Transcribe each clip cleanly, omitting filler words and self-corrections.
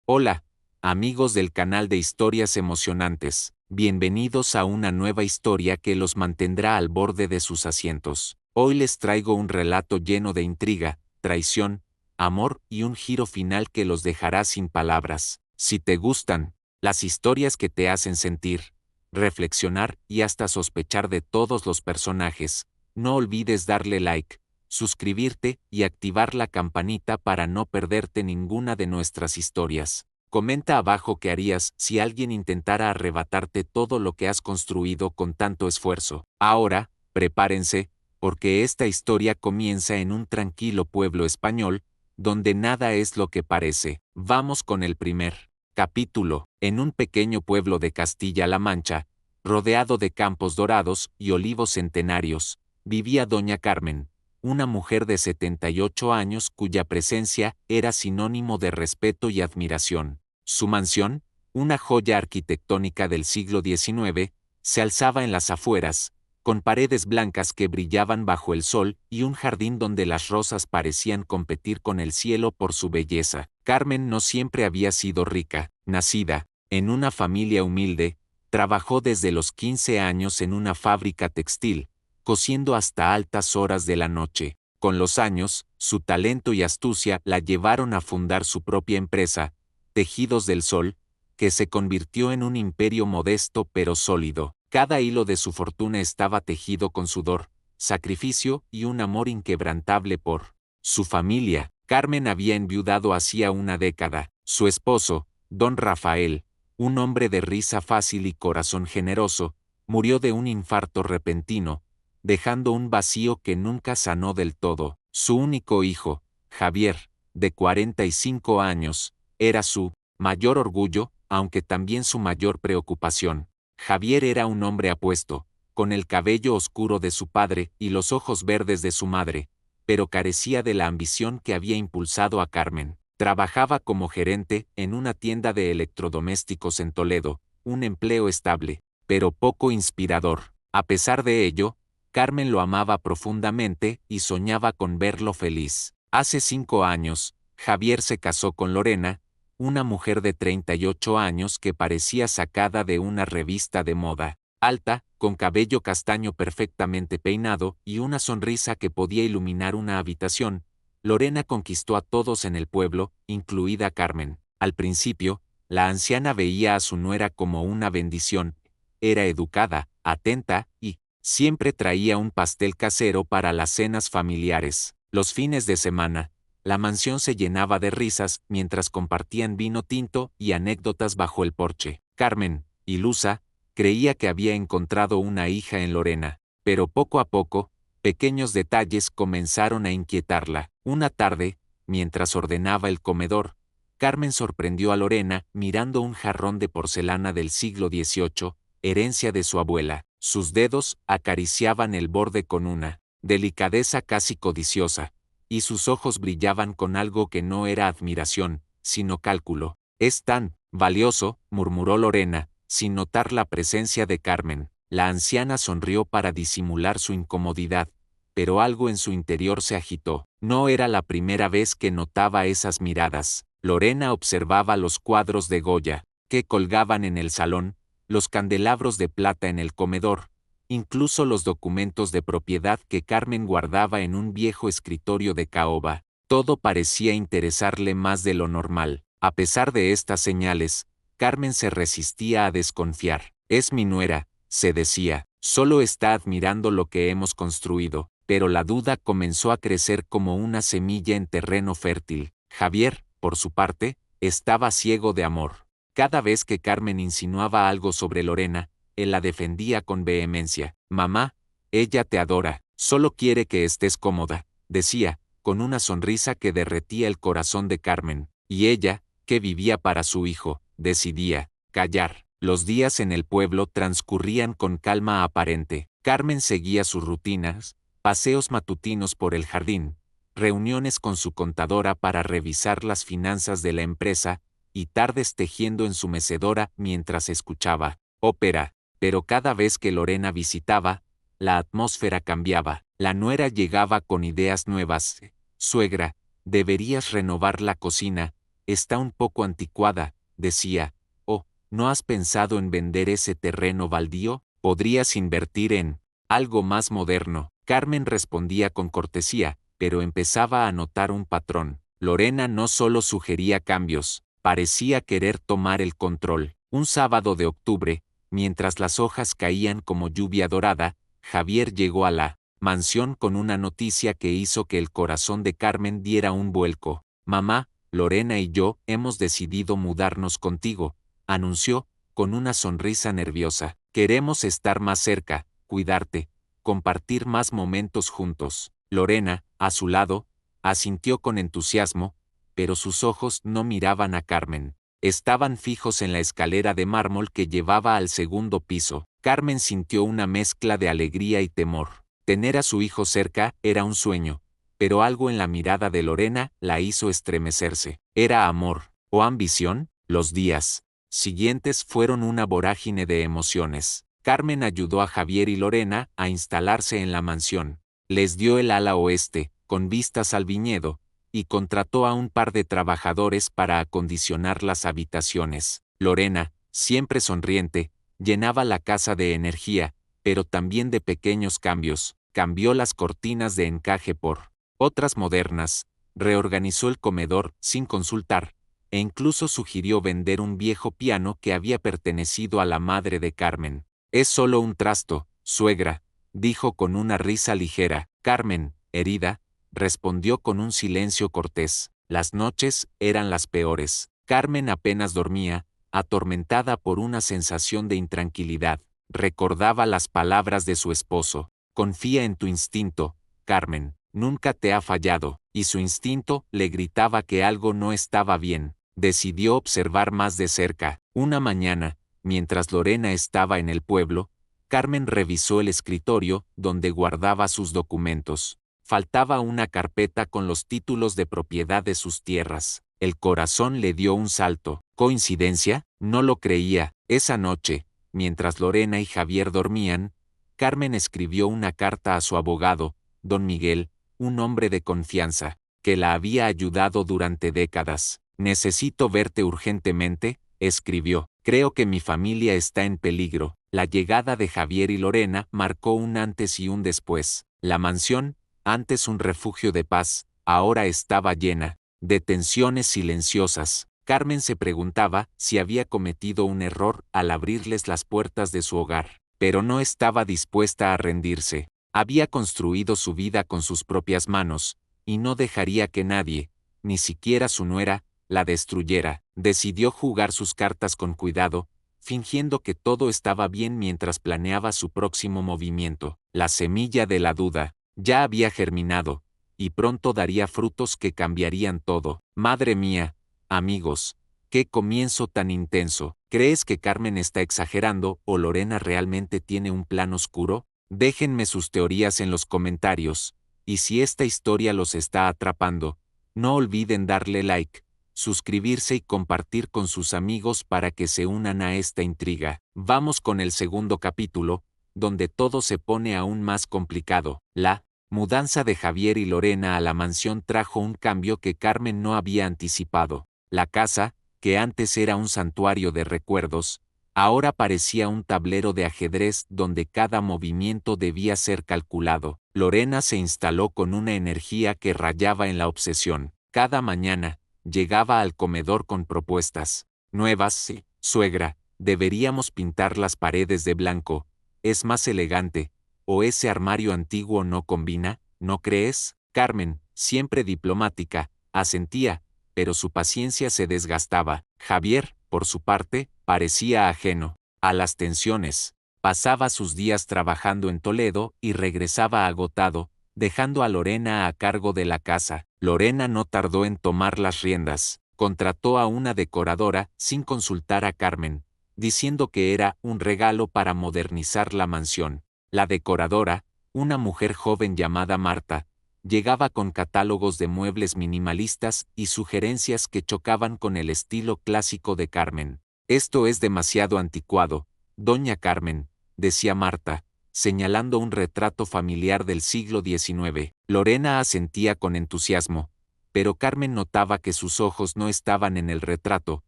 Hola, amigos del canal de historias emocionantes, bienvenidos a una nueva historia que los mantendrá al borde de sus asientos. Hoy les traigo un relato lleno de intriga, traición, amor y un giro final que los dejará sin palabras. Si te gustan las historias que te hacen sentir, reflexionar y hasta sospechar de todos los personajes, no olvides darle like, suscribirte y activar la campanita para no perderte ninguna de nuestras historias. Comenta abajo qué harías si alguien intentara arrebatarte todo lo que has construido con tanto esfuerzo. Ahora, prepárense, porque esta historia comienza en un tranquilo pueblo español, donde nada es lo que parece. Vamos con el primer capítulo. En un pequeño pueblo de Castilla-La Mancha, rodeado de campos dorados y olivos centenarios, vivía doña Carmen, una mujer de 78 años cuya presencia era sinónimo de respeto y admiración. Su mansión, una joya arquitectónica del siglo XIX, se alzaba en las afueras, con paredes blancas que brillaban bajo el sol y un jardín donde las rosas parecían competir con el cielo por su belleza. Carmen no siempre había sido rica. Nacida en una familia humilde, trabajó desde los 15 años en una fábrica textil, cosiendo hasta altas horas de la noche. Con los años, su talento y astucia la llevaron a fundar su propia empresa, Tejidos del Sol, que se convirtió en un imperio modesto pero sólido. Cada hilo de su fortuna estaba tejido con sudor, sacrificio y un amor inquebrantable por su familia. Carmen había enviudado hacía una década. Su esposo, don Rafael, un hombre de risa fácil y corazón generoso, murió de un infarto repentino, dejando un vacío que nunca sanó del todo. Su único hijo, Javier, de 45 años, era su mayor orgullo, aunque también su mayor preocupación. Javier era un hombre apuesto, con el cabello oscuro de su padre y los ojos verdes de su madre, pero carecía de la ambición que había impulsado a Carmen. Trabajaba como gerente en una tienda de electrodomésticos en Toledo, un empleo estable, pero poco inspirador. A pesar de ello, Carmen lo amaba profundamente y soñaba con verlo feliz. Hace 5 años, Javier se casó con Lorena, una mujer de 38 años que parecía sacada de una revista de moda. Alta, con cabello castaño perfectamente peinado y una sonrisa que podía iluminar una habitación, Lorena conquistó a todos en el pueblo, incluida Carmen. Al principio, la anciana veía a su nuera como una bendición. Era educada, atenta y siempre traía un pastel casero para las cenas familiares. Los fines de semana, la mansión se llenaba de risas mientras compartían vino tinto y anécdotas bajo el porche. Carmen, ilusa, creía que había encontrado una hija en Lorena, pero poco a poco, pequeños detalles comenzaron a inquietarla. Una tarde, mientras ordenaba el comedor, Carmen sorprendió a Lorena mirando un jarrón de porcelana del siglo XVIII, herencia de su abuela. Sus dedos acariciaban el borde con una delicadeza casi codiciosa, y sus ojos brillaban con algo que no era admiración, sino cálculo. «Es tan valioso», murmuró Lorena, sin notar la presencia de Carmen. La anciana sonrió para disimular su incomodidad, pero algo en su interior se agitó. No era la primera vez que notaba esas miradas. Lorena observaba los cuadros de Goya, que colgaban en el salón, los candelabros de plata en el comedor, incluso los documentos de propiedad que Carmen guardaba en un viejo escritorio de caoba. Todo parecía interesarle más de lo normal. A pesar de estas señales, Carmen se resistía a desconfiar. «Es mi nuera», se decía, «solo está admirando lo que hemos construido». Pero la duda comenzó a crecer como una semilla en terreno fértil. Javier, por su parte, estaba ciego de amor. Cada vez que Carmen insinuaba algo sobre Lorena, él la defendía con vehemencia. «Mamá, ella te adora, solo quiere que estés cómoda», decía, con una sonrisa que derretía el corazón de Carmen. Y ella, que vivía para su hijo, decidía callar. Los días en el pueblo transcurrían con calma aparente. Carmen seguía sus rutinas, paseos matutinos por el jardín, reuniones con su contadora para revisar las finanzas de la empresa, y tardes tejiendo en su mecedora mientras escuchaba ópera. Pero cada vez que Lorena visitaba, la atmósfera cambiaba. La nuera llegaba con ideas nuevas. «Suegra, deberías renovar la cocina, está un poco anticuada, decía. Oh, ¿no has pensado en vender ese terreno baldío? Podrías invertir en algo más moderno. Carmen respondía con cortesía, pero empezaba a notar un patrón. Lorena no solo sugería cambios, parecía querer tomar el control. Un sábado de octubre, mientras las hojas caían como lluvia dorada, Javier llegó a la mansión con una noticia que hizo que el corazón de Carmen diera un vuelco. Mamá, Lorena y yo hemos decidido mudarnos contigo, anunció, con una sonrisa nerviosa. Queremos estar más cerca, cuidarte, compartir más momentos juntos. Lorena, a su lado, asintió con entusiasmo, pero sus ojos no miraban a Carmen. Estaban fijos en la escalera de mármol que llevaba al segundo piso. Carmen sintió una mezcla de alegría y temor. Tener a su hijo cerca era un sueño, pero algo en la mirada de Lorena la hizo estremecerse. ¿Era amor o ambición? Los días siguientes fueron una vorágine de emociones. Carmen ayudó a Javier y Lorena a instalarse en la mansión. Les dio el ala oeste, con vistas al viñedo, y contrató a un par de trabajadores para acondicionar las habitaciones. Lorena, siempre sonriente, llenaba la casa de energía, pero también de pequeños cambios. Cambió las cortinas de encaje por otras modernas, reorganizó el comedor sin consultar, e incluso sugirió vender un viejo piano que había pertenecido a la madre de Carmen. Es solo un trasto, suegra, dijo con una risa ligera. Carmen, herida, respondió con un silencio cortés. Las noches eran las peores. Carmen apenas dormía, atormentada por una sensación de intranquilidad. Recordaba las palabras de su esposo. Confía en tu instinto, Carmen, nunca te ha fallado, y su instinto le gritaba que algo no estaba bien. Decidió observar más de cerca. Una mañana, mientras Lorena estaba en el pueblo, Carmen revisó el escritorio donde guardaba sus documentos. Faltaba una carpeta con los títulos de propiedad de sus tierras. El corazón le dio un salto. ¿Coincidencia? No lo creía. Esa noche, mientras Lorena y Javier dormían, Carmen escribió una carta a su abogado, don Miguel, un hombre de confianza, que la había ayudado durante décadas. Necesito verte urgentemente, escribió. Creo que mi familia está en peligro. La llegada de Javier y Lorena marcó un antes y un después. La mansión, antes un refugio de paz, ahora estaba llena de tensiones silenciosas. Carmen se preguntaba si había cometido un error al abrirles las puertas de su hogar, pero no estaba dispuesta a rendirse. Había construido su vida con sus propias manos, y no dejaría que nadie, ni siquiera su nuera, la destruyera. Decidió jugar sus cartas con cuidado, fingiendo que todo estaba bien mientras planeaba su próximo movimiento. La semilla de la duda ya había germinado, y pronto daría frutos que cambiarían todo. Madre mía, amigos, qué comienzo tan intenso. ¿Crees que Carmen está exagerando o Lorena realmente tiene un plan oscuro? Déjenme sus teorías en los comentarios, y si esta historia los está atrapando, no olviden darle like, suscribirse y compartir con sus amigos para que se unan a esta intriga. Vamos con el segundo capítulo, donde todo se pone aún más complicado. La mudanza de Javier y Lorena a la mansión trajo un cambio que Carmen no había anticipado. La casa, que antes era un santuario de recuerdos, ahora parecía un tablero de ajedrez donde cada movimiento debía ser calculado. Lorena se instaló con una energía que rayaba en la obsesión. Cada mañana, llegaba al comedor con propuestas nuevas. Sí, suegra, deberíamos pintar las paredes de blanco, es más elegante, o ese armario antiguo no combina, ¿no crees? Carmen, siempre diplomática, asentía, pero su paciencia se desgastaba. Javier, por su parte, parecía ajeno a las tensiones. Pasaba sus días trabajando en Toledo y regresaba agotado, dejando a Lorena a cargo de la casa. Lorena no tardó en tomar las riendas. Contrató a una decoradora sin consultar a Carmen, diciendo que era un regalo para modernizar la mansión. La decoradora, una mujer joven llamada Marta, llegaba con catálogos de muebles minimalistas y sugerencias que chocaban con el estilo clásico de Carmen. Esto es demasiado anticuado, doña Carmen, decía Marta, señalando un retrato familiar del siglo XIX. Lorena asentía con entusiasmo, pero Carmen notaba que sus ojos no estaban en el retrato,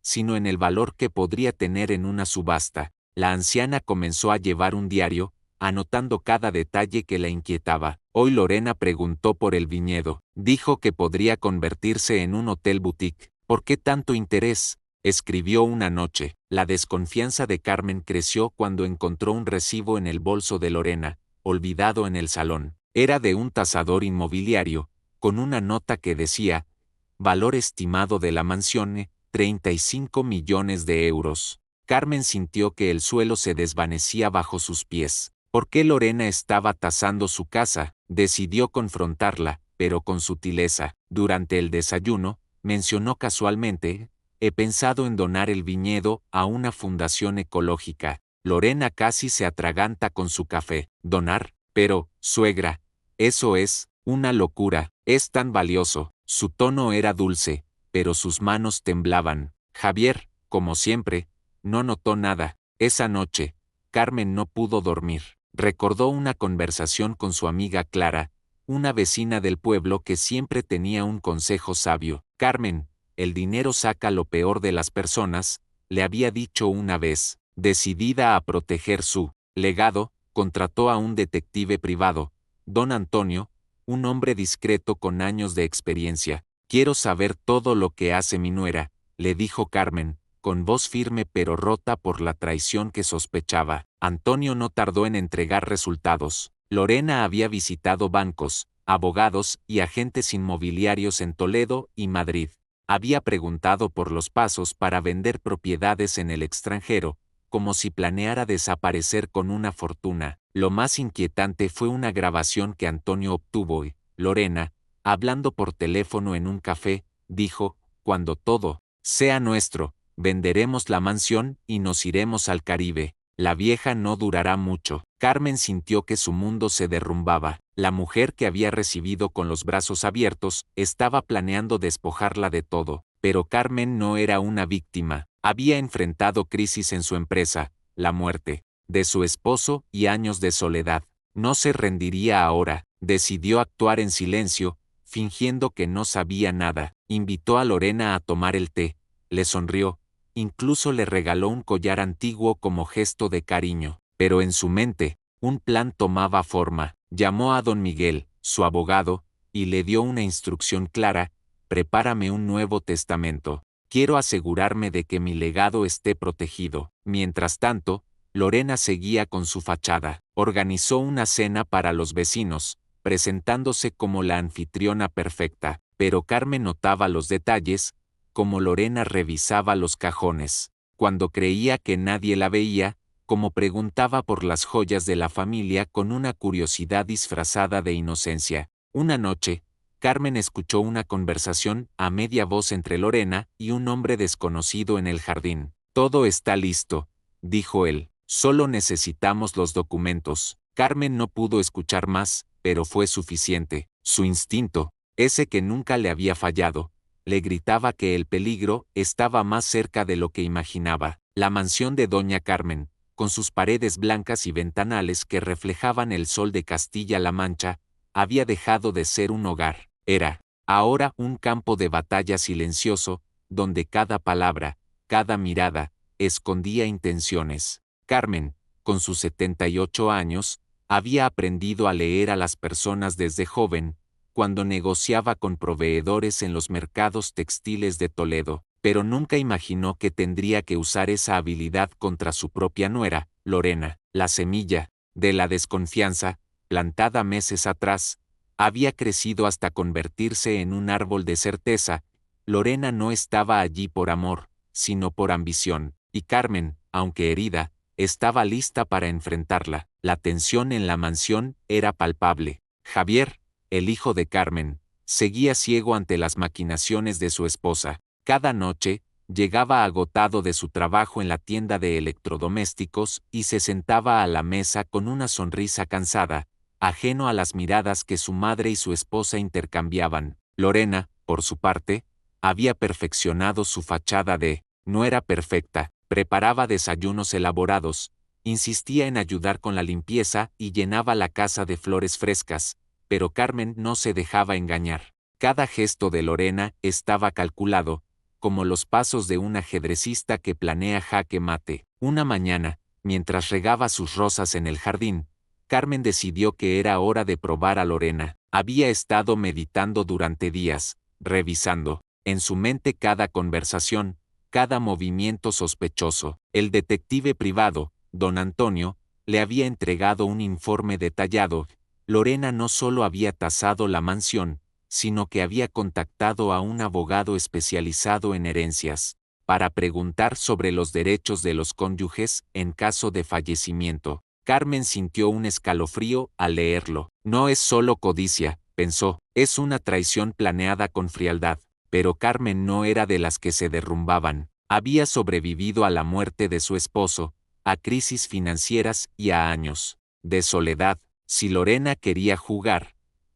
sino en el valor que podría tener en una subasta. La anciana comenzó a llevar un diario, anotando cada detalle que la inquietaba. Hoy Lorena preguntó por el viñedo. Dijo que podría convertirse en un hotel boutique. ¿Por qué tanto interés?, escribió una noche. La desconfianza de Carmen creció cuando encontró un recibo en el bolso de Lorena, olvidado en el salón. Era de un tasador inmobiliario, con una nota que decía: valor estimado de la mansión, 35 millones de euros. Carmen sintió que el suelo se desvanecía bajo sus pies. ¿Por qué Lorena estaba tasando su casa? Decidió confrontarla, pero con sutileza. Durante el desayuno, mencionó casualmente: he pensado en donar el viñedo a una fundación ecológica. Lorena casi se atraganta con su café. ¿Donar? Pero, suegra, eso es una locura. Es tan valioso. Su tono era dulce, pero sus manos temblaban. Javier, como siempre, no notó nada. Esa noche, Carmen no pudo dormir. Recordó una conversación con su amiga Clara, una vecina del pueblo que siempre tenía un consejo sabio. Carmen, el dinero saca lo peor de las personas, le había dicho una vez. Decidida a proteger su legado, contrató a un detective privado, don Antonio, un hombre discreto con años de experiencia. Quiero saber todo lo que hace mi nuera, le dijo Carmen, con voz firme pero rota por la traición que sospechaba. Antonio no tardó en entregar resultados. Lorena había visitado bancos, abogados y agentes inmobiliarios en Toledo y Madrid. Había preguntado por los pasos para vender propiedades en el extranjero, como si planeara desaparecer con una fortuna. Lo más inquietante fue una grabación que Antonio obtuvo y Lorena, hablando por teléfono en un café, dijo: cuando todo sea nuestro, venderemos la mansión y nos iremos al Caribe. La vieja no durará mucho. Carmen sintió que su mundo se derrumbaba. La mujer que había recibido con los brazos abiertos estaba planeando despojarla de todo. Pero Carmen no era una víctima. Había enfrentado crisis en su empresa, la muerte de su esposo y años de soledad. No se rendiría ahora. Decidió actuar en silencio, fingiendo que no sabía nada. Invitó a Lorena a tomar el té. Le sonrió. Incluso le regaló un collar antiguo como gesto de cariño. Pero en su mente, un plan tomaba forma. Llamó a don Miguel, su abogado, y le dio una instrucción clara: prepárame un nuevo testamento. Quiero asegurarme de que mi legado esté protegido. Mientras tanto, Lorena seguía con su fachada. Organizó una cena para los vecinos, presentándose como la anfitriona perfecta. Pero Carmen notaba los detalles, como Lorena revisaba los cajones. Cuando creía que nadie la veía, como preguntaba por las joyas de la familia con una curiosidad disfrazada de inocencia. Una noche, Carmen escuchó una conversación a media voz entre Lorena y un hombre desconocido en el jardín. Todo está listo, dijo él. Solo necesitamos los documentos. Carmen no pudo escuchar más, pero fue suficiente. Su instinto, ese que nunca le había fallado, le gritaba que el peligro estaba más cerca de lo que imaginaba. La mansión de doña Carmen, con sus paredes blancas y ventanales que reflejaban el sol de Castilla-La Mancha, había dejado de ser un hogar. Era, ahora, un campo de batalla silencioso, donde cada palabra, cada mirada, escondía intenciones. Carmen, con sus 78 años, había aprendido a leer a las personas desde joven, cuando negociaba con proveedores en los mercados textiles de Toledo, pero nunca imaginó que tendría que usar esa habilidad contra su propia nuera, Lorena. La semilla de la desconfianza, plantada meses atrás, había crecido hasta convertirse en un árbol de certeza. Lorena no estaba allí por amor, sino por ambición, y Carmen, aunque herida, estaba lista para enfrentarla. La tensión en la mansión era palpable. Javier, el hijo de Carmen, seguía ciego ante las maquinaciones de su esposa. Cada noche, llegaba agotado de su trabajo en la tienda de electrodomésticos y se sentaba a la mesa con una sonrisa cansada, ajeno a las miradas que su madre y su esposa intercambiaban. Lorena, por su parte, había perfeccionado su fachada de no era perfecta, preparaba desayunos elaborados, insistía en ayudar con la limpieza y llenaba la casa de flores frescas, pero Carmen no se dejaba engañar. Cada gesto de Lorena estaba calculado, como los pasos de un ajedrecista que planea jaque mate. Una mañana, mientras regaba sus rosas en el jardín, Carmen decidió que era hora de probar a Lorena. Había estado meditando durante días, revisando en su mente cada conversación, cada movimiento sospechoso. El detective privado, don Antonio, le había entregado un informe detallado. Lorena no solo había tasado la mansión, sino que había contactado a un abogado especializado en herencias, para preguntar sobre los derechos de los cónyuges en caso de fallecimiento. Carmen sintió un escalofrío al leerlo. No es solo codicia, pensó, es una traición planeada con frialdad. Pero Carmen no era de las que se derrumbaban. Había sobrevivido a la muerte de su esposo, a crisis financieras y a años de soledad. Si Lorena quería jugar,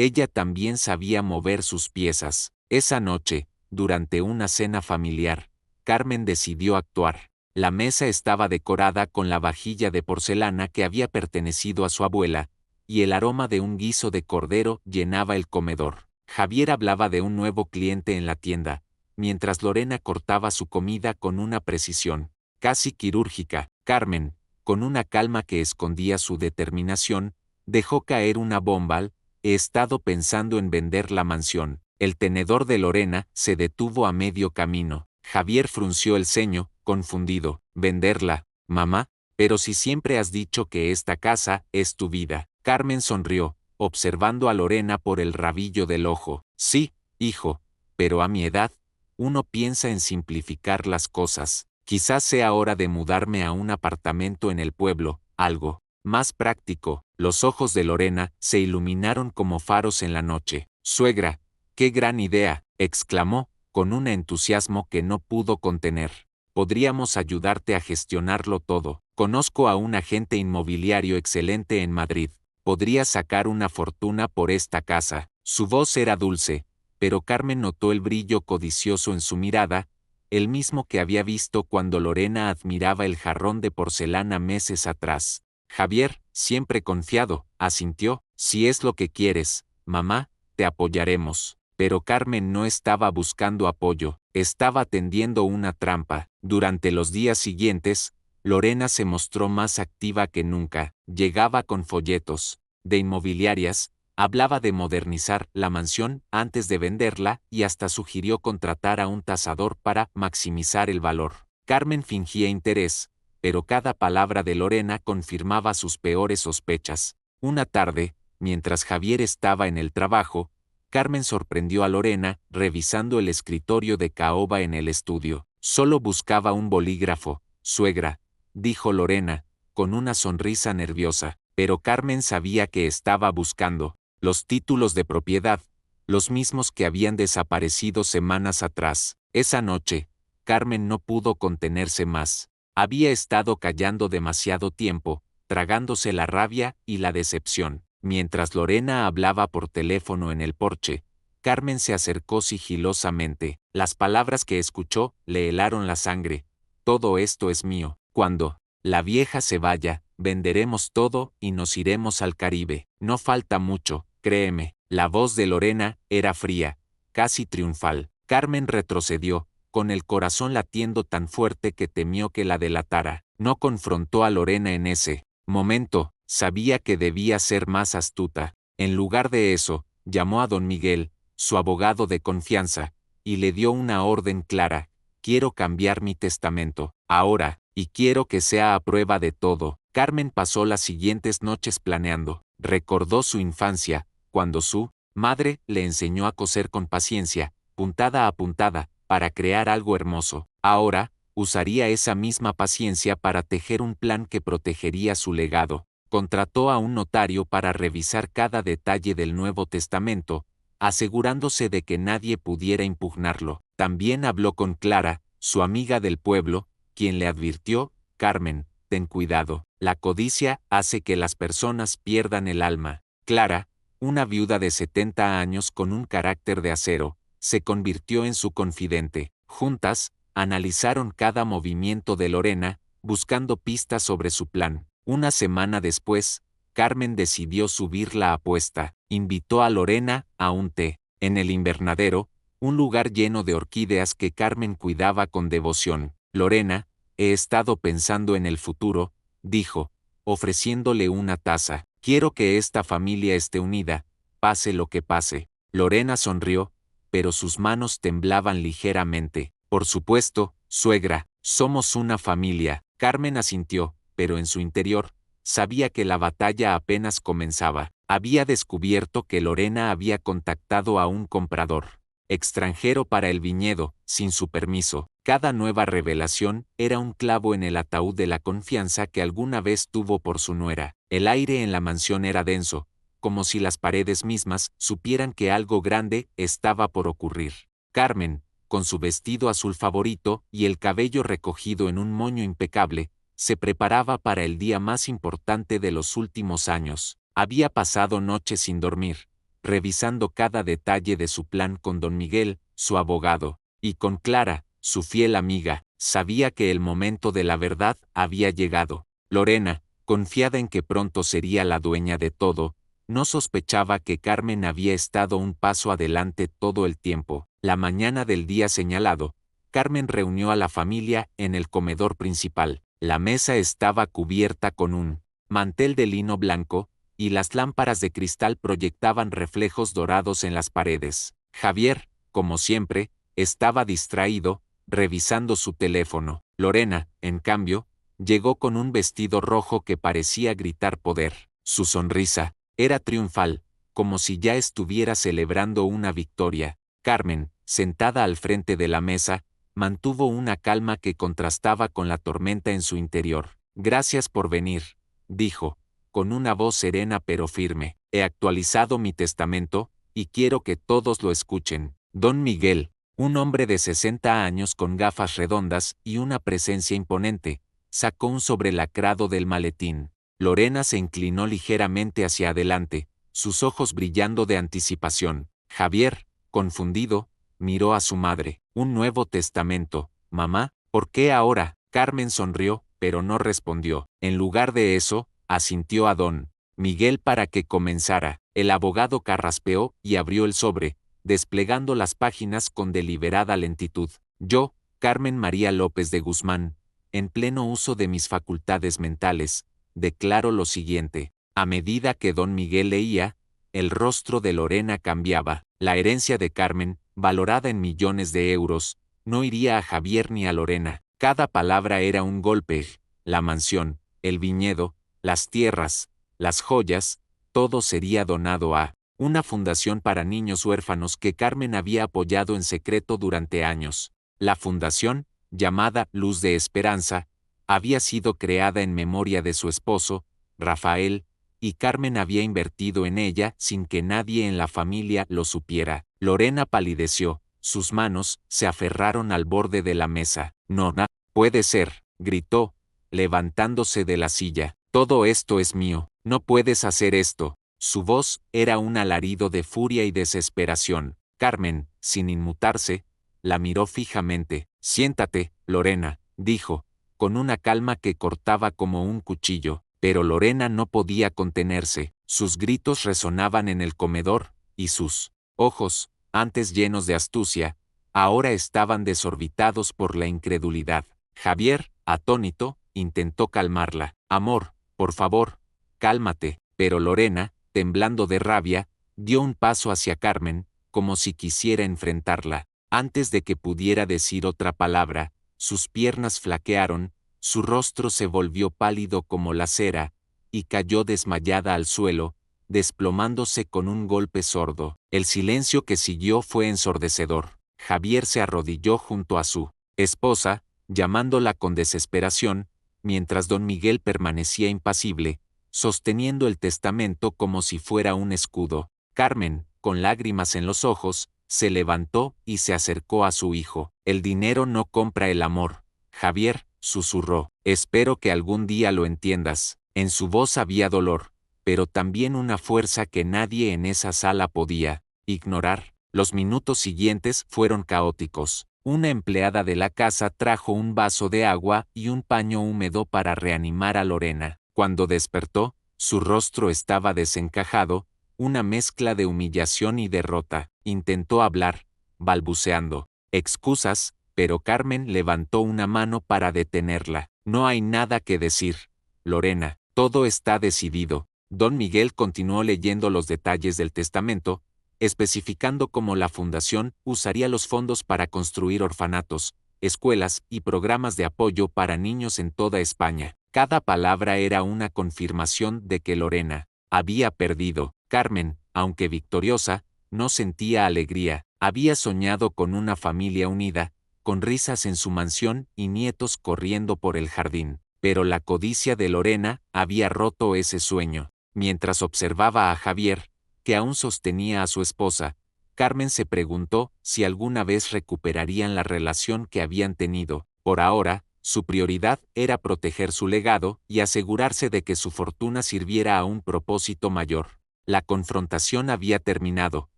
ella también sabía mover sus piezas. Esa noche, durante una cena familiar, Carmen decidió actuar. La mesa estaba decorada con la vajilla de porcelana que había pertenecido a su abuela, y el aroma de un guiso de cordero llenaba el comedor. Javier hablaba de un nuevo cliente en la tienda, mientras Lorena cortaba su comida con una precisión casi quirúrgica. Carmen, con una calma que escondía su determinación, dejó caer una bomba. He estado pensando en vender la mansión. El tenedor de Lorena se detuvo a medio camino. Javier frunció el ceño, confundido. ¿Venderla, mamá? Pero si siempre has dicho que esta casa es tu vida. Carmen sonrió, observando a Lorena por el rabillo del ojo. Sí, hijo, pero a mi edad, uno piensa en simplificar las cosas. Quizás sea hora de mudarme a un apartamento en el pueblo, algo más práctico. Los ojos de Lorena se iluminaron como faros en la noche. Suegra, qué gran idea, exclamó, con un entusiasmo que no pudo contener. Podríamos ayudarte a gestionarlo todo. Conozco a un agente inmobiliario excelente en Madrid. Podría sacar una fortuna por esta casa. Su voz era dulce, pero Carmen notó el brillo codicioso en su mirada, el mismo que había visto cuando Lorena admiraba el jarrón de porcelana meses atrás. Javier, siempre confiado, asintió. Si es lo que quieres, mamá, te apoyaremos. Pero Carmen no estaba buscando apoyo, estaba tendiendo una trampa. Durante los días siguientes, Lorena se mostró más activa que nunca. Llegaba con folletos de inmobiliarias, hablaba de modernizar la mansión antes de venderla y hasta sugirió contratar a un tasador para maximizar el valor. Carmen fingía interés, pero cada palabra de Lorena confirmaba sus peores sospechas. Una tarde, mientras Javier estaba en el trabajo, Carmen sorprendió a Lorena revisando el escritorio de caoba en el estudio. Solo buscaba un bolígrafo, suegra, dijo Lorena, con una sonrisa nerviosa, pero Carmen sabía que estaba buscando los títulos de propiedad, los mismos que habían desaparecido semanas atrás. Esa noche, Carmen no pudo contenerse más. Había estado callando demasiado tiempo, tragándose la rabia y la decepción. Mientras Lorena hablaba por teléfono en el porche, Carmen se acercó sigilosamente. Las palabras que escuchó le helaron la sangre. Todo esto es mío. Cuando la vieja se vaya, venderemos todo y nos iremos al Caribe. No falta mucho, créeme. La voz de Lorena era fría, casi triunfal. Carmen retrocedió, con el corazón latiendo tan fuerte que temió que la delatara. No confrontó a Lorena en ese momento, sabía que debía ser más astuta. En lugar de eso, llamó a don Miguel, su abogado de confianza, y le dio una orden clara: quiero cambiar mi testamento, ahora, y quiero que sea a prueba de todo. Carmen pasó las siguientes noches planeando. Recordó su infancia, cuando su madre le enseñó a coser con paciencia, puntada a puntada, para crear algo hermoso. Ahora, usaría esa misma paciencia para tejer un plan que protegería su legado. Contrató a un notario para revisar cada detalle del Nuevo Testamento, asegurándose de que nadie pudiera impugnarlo. También habló con Clara, su amiga del pueblo, quien le advirtió: Carmen, ten cuidado, la codicia hace que las personas pierdan el alma. Clara, una viuda de 70 años con un carácter de acero, se convirtió en su confidente. Juntas, analizaron cada movimiento de Lorena, buscando pistas sobre su plan. Una semana después, Carmen decidió subir la apuesta. Invitó a Lorena a un té. En el invernadero, un lugar lleno de orquídeas que Carmen cuidaba con devoción. Lorena, he estado pensando en el futuro, dijo, ofreciéndole una taza. Quiero que esta familia esté unida, pase lo que pase. Lorena sonrió, pero sus manos temblaban ligeramente. Por supuesto, suegra, somos una familia. Carmen asintió, pero en su interior, sabía que la batalla apenas comenzaba. Había descubierto que Lorena había contactado a un comprador extranjero para el viñedo, sin su permiso. Cada nueva revelación era un clavo en el ataúd de la confianza que alguna vez tuvo por su nuera. El aire en la mansión era denso, como si las paredes mismas supieran que algo grande estaba por ocurrir. Carmen, con su vestido azul favorito y el cabello recogido en un moño impecable, se preparaba para el día más importante de los últimos años. Había pasado noches sin dormir, revisando cada detalle de su plan con don Miguel, su abogado, y con Clara, su fiel amiga. Sabía que el momento de la verdad había llegado. Lorena, confiada en que pronto sería la dueña de todo, no sospechaba que Carmen había estado un paso adelante todo el tiempo. La mañana del día señalado, Carmen reunió a la familia en el comedor principal. La mesa estaba cubierta con un mantel de lino blanco, y las lámparas de cristal proyectaban reflejos dorados en las paredes. Javier, como siempre, estaba distraído, revisando su teléfono. Lorena, en cambio, llegó con un vestido rojo que parecía gritar poder. Su sonrisa era triunfal, como si ya estuviera celebrando una victoria. Carmen, sentada al frente de la mesa, mantuvo una calma que contrastaba con la tormenta en su interior. Gracias por venir, dijo, con una voz serena pero firme. He actualizado mi testamento, y quiero que todos lo escuchen. Don Miguel, un hombre de 60 años con gafas redondas y una presencia imponente, sacó un sobrelacrado del maletín. Lorena se inclinó ligeramente hacia adelante, sus ojos brillando de anticipación. Javier, confundido, miró a su madre. Un nuevo testamento. Mamá, ¿por qué ahora? Carmen sonrió, pero no respondió. En lugar de eso, asintió a don Miguel para que comenzara. El abogado carraspeó y abrió el sobre, desplegando las páginas con deliberada lentitud. Yo, Carmen María López de Guzmán, en pleno uso de mis facultades mentales, declaro lo siguiente. A medida que don Miguel leía, el rostro de Lorena cambiaba. La herencia de Carmen, valorada en millones de euros, no iría a Javier ni a Lorena. Cada palabra era un golpe. La mansión, el viñedo, las tierras, las joyas, todo sería donado a una fundación para niños huérfanos que Carmen había apoyado en secreto durante años. La fundación, llamada Luz de Esperanza, había sido creada en memoria de su esposo, Rafael, y Carmen había invertido en ella sin que nadie en la familia lo supiera. Lorena palideció, sus manos se aferraron al borde de la mesa. No, puede ser, gritó, levantándose de la silla. Todo esto es mío, no puedes hacer esto. Su voz era un alarido de furia y desesperación. Carmen, sin inmutarse, la miró fijamente. Siéntate, Lorena, dijo, con una calma que cortaba como un cuchillo. Pero Lorena no podía contenerse. Sus gritos resonaban en el comedor, y sus ojos, antes llenos de astucia, ahora estaban desorbitados por la incredulidad. Javier, atónito, intentó calmarla. Amor, por favor, cálmate. Pero Lorena, temblando de rabia, dio un paso hacia Carmen, como si quisiera enfrentarla. Antes de que pudiera decir otra palabra, sus piernas flaquearon, su rostro se volvió pálido como la cera, y cayó desmayada al suelo, desplomándose con un golpe sordo. El silencio que siguió fue ensordecedor. Javier se arrodilló junto a su esposa, llamándola con desesperación, mientras don Miguel permanecía impasible, sosteniendo el testamento como si fuera un escudo. Carmen, con lágrimas en los ojos, se levantó y se acercó a su hijo. El dinero no compra el amor, Javier, susurró. Espero que algún día lo entiendas. En su voz había dolor, pero también una fuerza que nadie en esa sala podía ignorar. Los minutos siguientes fueron caóticos. Una empleada de la casa trajo un vaso de agua y un paño húmedo para reanimar a Lorena. Cuando despertó, su rostro estaba desencajado, una mezcla de humillación y derrota. Intentó hablar, balbuceando excusas, pero Carmen levantó una mano para detenerla. No hay nada que decir, Lorena, todo está decidido. Don Miguel continuó leyendo los detalles del testamento, especificando cómo la fundación usaría los fondos para construir orfanatos, escuelas y programas de apoyo para niños en toda España. Cada palabra era una confirmación de que Lorena había perdido. Carmen, aunque victoriosa, no sentía alegría. Había soñado con una familia unida, con risas en su mansión y nietos corriendo por el jardín. Pero la codicia de Lorena había roto ese sueño. Mientras observaba a Javier, que aún sostenía a su esposa, Carmen se preguntó si alguna vez recuperarían la relación que habían tenido. Por ahora, su prioridad era proteger su legado y asegurarse de que su fortuna sirviera a un propósito mayor. La confrontación había terminado,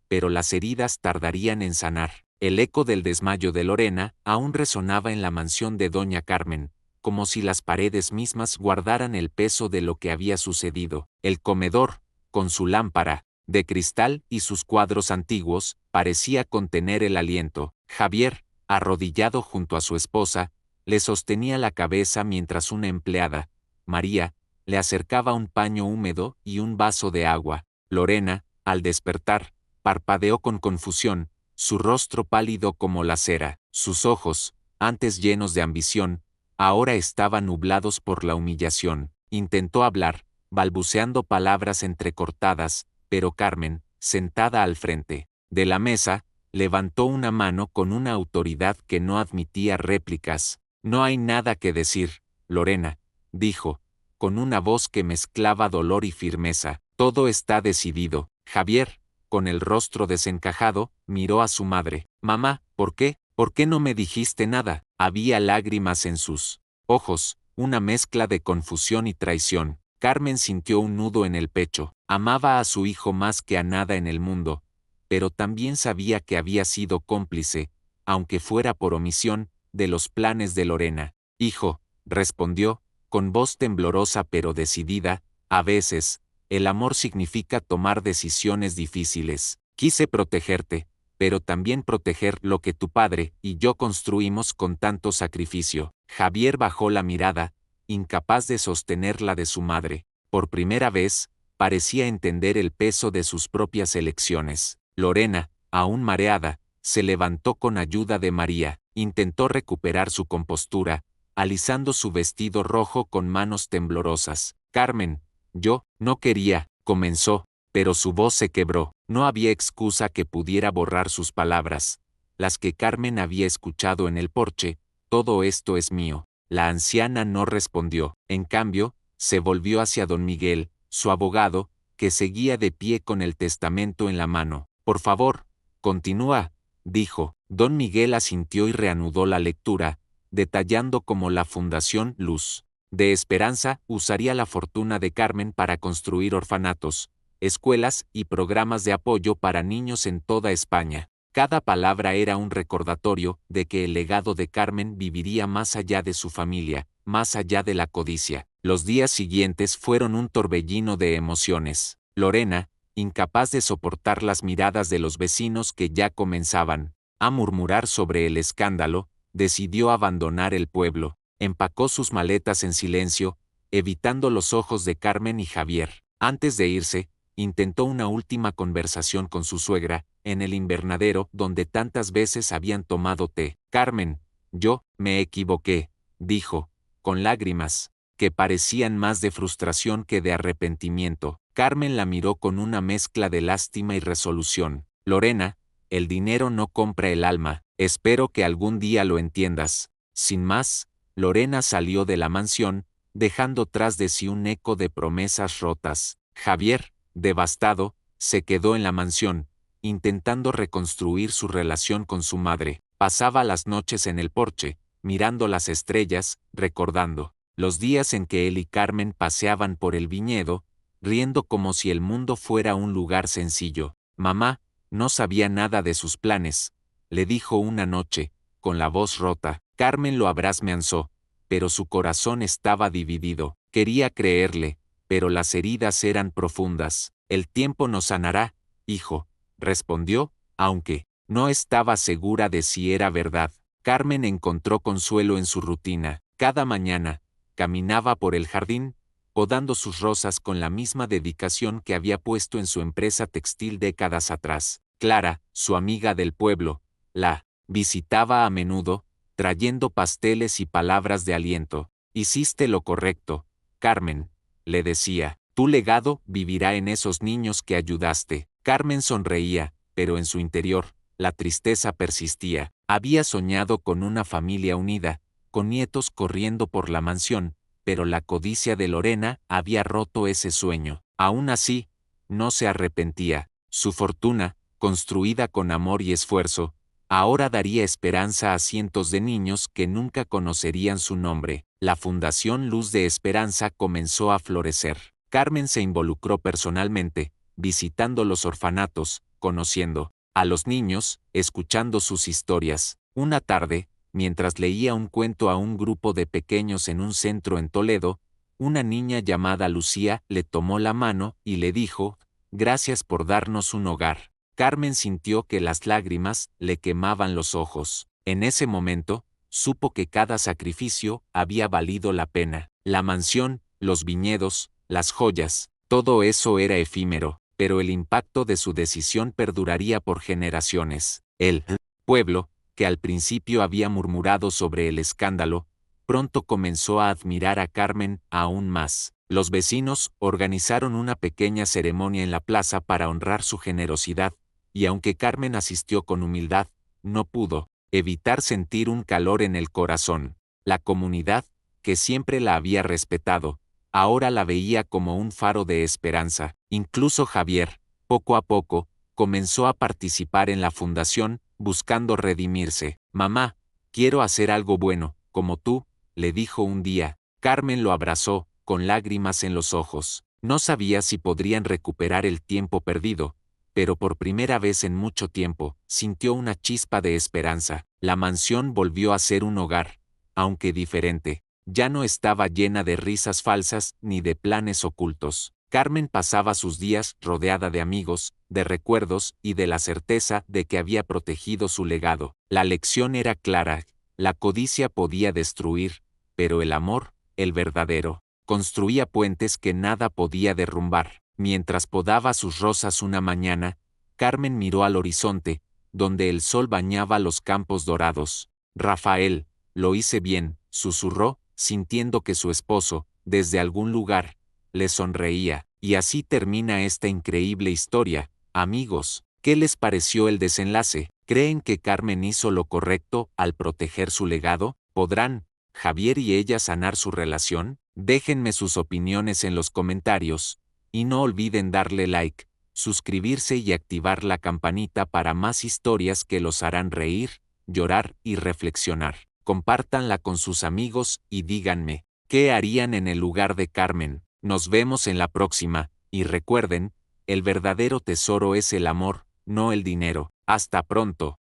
pero las heridas tardarían en sanar. El eco del desmayo de Lorena aún resonaba en la mansión de doña Carmen, como si las paredes mismas guardaran el peso de lo que había sucedido. El comedor, con su lámpara de cristal y sus cuadros antiguos, parecía contener el aliento. Javier, arrodillado junto a su esposa, le sostenía la cabeza mientras una empleada, María, le acercaba un paño húmedo y un vaso de agua. Lorena, al despertar, parpadeó con confusión, su rostro pálido como la cera. Sus ojos, antes llenos de ambición, ahora estaban nublados por la humillación. Intentó hablar, balbuceando palabras entrecortadas, pero Carmen, sentada al frente de la mesa, levantó una mano con una autoridad que no admitía réplicas. No hay nada que decir, Lorena, dijo, con una voz que mezclaba dolor y firmeza. Todo está decidido. Javier, con el rostro desencajado, miró a su madre. Mamá, ¿por qué? ¿Por qué no me dijiste nada? Había lágrimas en sus ojos, una mezcla de confusión y traición. Carmen sintió un nudo en el pecho. Amaba a su hijo más que a nada en el mundo, pero también sabía que había sido cómplice, aunque fuera por omisión, de los planes de Lorena. Hijo, respondió, con voz temblorosa pero decidida, a veces, el amor significa tomar decisiones difíciles. Quise protegerte, pero también proteger lo que tu padre y yo construimos con tanto sacrificio. Javier bajó la mirada, incapaz de sostener la de su madre. Por primera vez, parecía entender el peso de sus propias elecciones. Lorena, aún mareada, se levantó con ayuda de María, intentó recuperar su compostura, alisando su vestido rojo con manos temblorosas. Carmen, yo no quería, comenzó, pero su voz se quebró. No había excusa que pudiera borrar sus palabras, las que Carmen había escuchado en el porche. Todo esto es mío. La anciana no respondió. En cambio, se volvió hacia don Miguel, su abogado, que seguía de pie con el testamento en la mano. Por favor, continúa, dijo. Don Miguel asintió y reanudó la lectura, detallando cómo la Fundación Luz de Esperanza usaría la fortuna de Carmen para construir orfanatos, escuelas y programas de apoyo para niños en toda España. Cada palabra era un recordatorio de que el legado de Carmen viviría más allá de su familia, más allá de la codicia. Los días siguientes fueron un torbellino de emociones. Lorena, incapaz de soportar las miradas de los vecinos que ya comenzaban a murmurar sobre el escándalo, decidió abandonar el pueblo. Empacó sus maletas en silencio, evitando los ojos de Carmen y Javier. Antes de irse, intentó una última conversación con su suegra, en el invernadero donde tantas veces habían tomado té. Carmen, yo me equivoqué, dijo, con lágrimas, que parecían más de frustración que de arrepentimiento. Carmen la miró con una mezcla de lástima y resolución. Lorena, el dinero no compra el alma, espero que algún día lo entiendas. Sin más, Lorena salió de la mansión, dejando tras de sí un eco de promesas rotas. Javier, devastado, se quedó en la mansión, intentando reconstruir su relación con su madre. Pasaba las noches en el porche, mirando las estrellas, recordando los días en que él y Carmen paseaban por el viñedo, riendo como si el mundo fuera un lugar sencillo. Mamá no sabía nada de sus planes, le dijo una noche, con la voz rota. Carmen lo abrazó, pero su corazón estaba dividido. Quería creerle, pero las heridas eran profundas. El tiempo nos sanará, hijo, respondió, aunque no estaba segura de si era verdad. Carmen encontró consuelo en su rutina. Cada mañana, caminaba por el jardín, podando sus rosas con la misma dedicación que había puesto en su empresa textil décadas atrás. Clara, su amiga del pueblo, la visitaba a menudo, trayendo pasteles y palabras de aliento. Hiciste lo correcto, Carmen, le decía. Tu legado vivirá en esos niños que ayudaste. Carmen sonreía, pero en su interior, la tristeza persistía. Había soñado con una familia unida, con nietos corriendo por la mansión, pero la codicia de Lorena había roto ese sueño. Aún así, no se arrepentía. Su fortuna, construida con amor y esfuerzo, ahora daría esperanza a cientos de niños que nunca conocerían su nombre. La Fundación Luz de Esperanza comenzó a florecer. Carmen se involucró personalmente, visitando los orfanatos, conociendo a los niños, escuchando sus historias. Una tarde, mientras leía un cuento a un grupo de pequeños en un centro en Toledo, una niña llamada Lucía le tomó la mano y le dijo, «Gracias por darnos un hogar». Carmen sintió que las lágrimas le quemaban los ojos. En ese momento, supo que cada sacrificio había valido la pena. La mansión, los viñedos, las joyas, todo eso era efímero, pero el impacto de su decisión perduraría por generaciones. El pueblo, que al principio había murmurado sobre el escándalo, pronto comenzó a admirar a Carmen aún más. Los vecinos organizaron una pequeña ceremonia en la plaza para honrar su generosidad, y aunque Carmen asistió con humildad, no pudo evitar sentir un calor en el corazón. La comunidad, que siempre la había respetado, ahora la veía como un faro de esperanza. Incluso Javier, poco a poco, comenzó a participar en la fundación, buscando redimirse. «Mamá, quiero hacer algo bueno, como tú», le dijo un día. Carmen lo abrazó, con lágrimas en los ojos. No sabía si podrían recuperar el tiempo perdido, pero por primera vez en mucho tiempo, sintió una chispa de esperanza. La mansión volvió a ser un hogar, aunque diferente. Ya no estaba llena de risas falsas ni de planes ocultos. Carmen pasaba sus días rodeada de amigos, de recuerdos y de la certeza de que había protegido su legado. La lección era clara, la codicia podía destruir, pero el amor, el verdadero, construía puentes que nada podía derrumbar. Mientras podaba sus rosas una mañana, Carmen miró al horizonte, donde el sol bañaba los campos dorados. «Rafael, lo hice bien», susurró, sintiendo que su esposo, desde algún lugar, le sonreía. Y así termina esta increíble historia. Amigos, ¿qué les pareció el desenlace? ¿Creen que Carmen hizo lo correcto al proteger su legado? ¿Podrán Javier y ella sanar su relación? Déjenme sus opiniones en los comentarios, y no olviden darle like, suscribirse y activar la campanita para más historias que los harán reír, llorar y reflexionar. Compártanla con sus amigos y díganme, ¿qué harían en el lugar de Carmen? Nos vemos en la próxima, y recuerden, el verdadero tesoro es el amor, no el dinero. Hasta pronto.